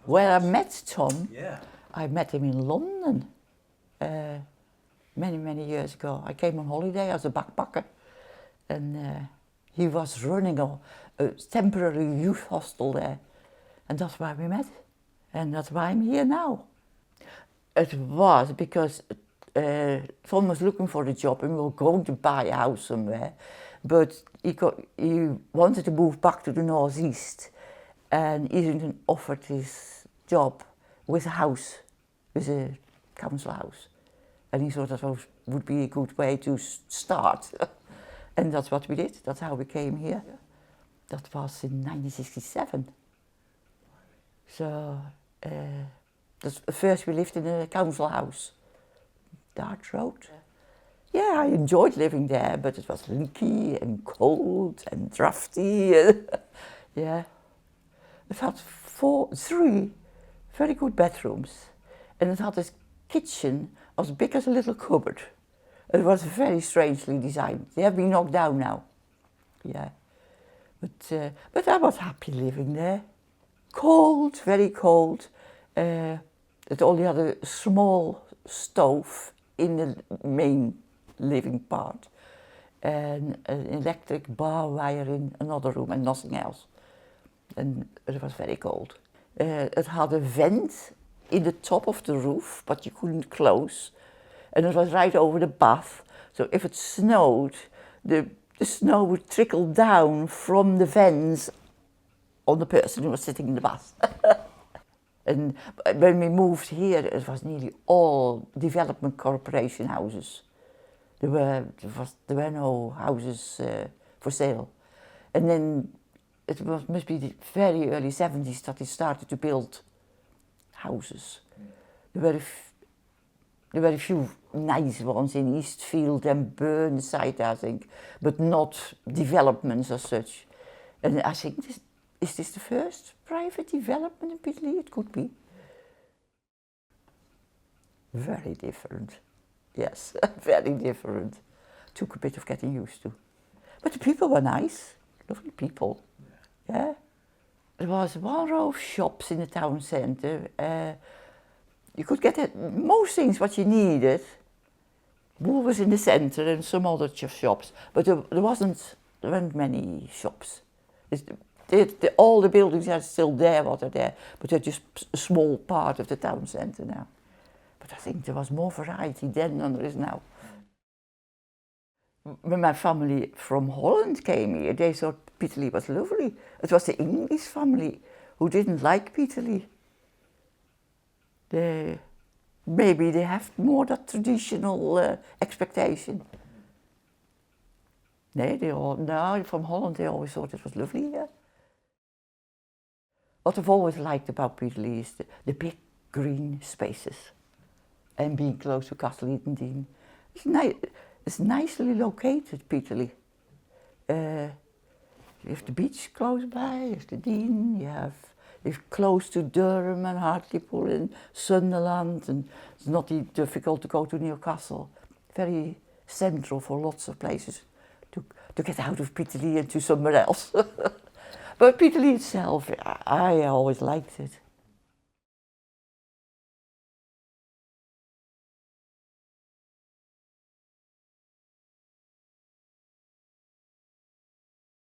Where I met Tom, Yeah. I met him in London many years ago. I came on holiday as a backpacker, and he was running a temporary youth hostel there, and that's where we met, and that's why I'm here now. It was because Tom was looking for a job and we were going to buy a house somewhere, but he wanted to move back to the northeast, and Islington offered his job with a house, with a council house, and he thought that would be a good way to start, and that's what we did. That's how we came here. That was in 1967. So first we lived in a council house, Dart Road. Yeah, I enjoyed living there, but it was leaky and cold and drafty. Yeah. It had three very good bedrooms, and it had this kitchen as big as a little cupboard. It was very strangely designed. They have been knocked down now. Yeah. But I was happy living there. Cold, very cold. It only had a small stove in the main living part, and an electric bar wire in another room and nothing else. And it was very cold. It had a vent in the top of the roof, but you couldn't close. And it was right over the bath, so if it snowed, the snow would trickle down from the vents on the person who was sitting in the bath. And when we moved here, it was nearly all development corporation houses. There were no houses for sale. And then it must be the very early 70s that they started to build houses. There were a few nice ones in Eastfield and Burnside, I think, but not developments as such. And I think is this the first private development in Peterlee? It could be. Very different. Yes, very different. Took a bit of getting used to. But the people were nice, lovely people. Yeah. There was one row of shops in the town centre. You could get most things what you needed. Wool was in the centre and some other shops, but there weren't many shops. All the buildings are still there, what are there, but they're just a small part of the town centre now. But I think there was more variety then than there is now. When my family from Holland came here, they thought Peterlee was lovely. It was the English family who didn't like Peterlee. Maybe they have more that traditional expectation. No, from Holland they always thought it was lovely here. What I've always liked about Peterlee is the big green spaces and being close to Castle Eton. It's nicely located, Peterlee. You have the beach close by, you have the Dean, you're close to Durham and Hartlepool and Sunderland, and it's not difficult to go to Newcastle. Very central for lots of places to get out of Peterlee and to somewhere else. But Peterlee itself, I always liked it.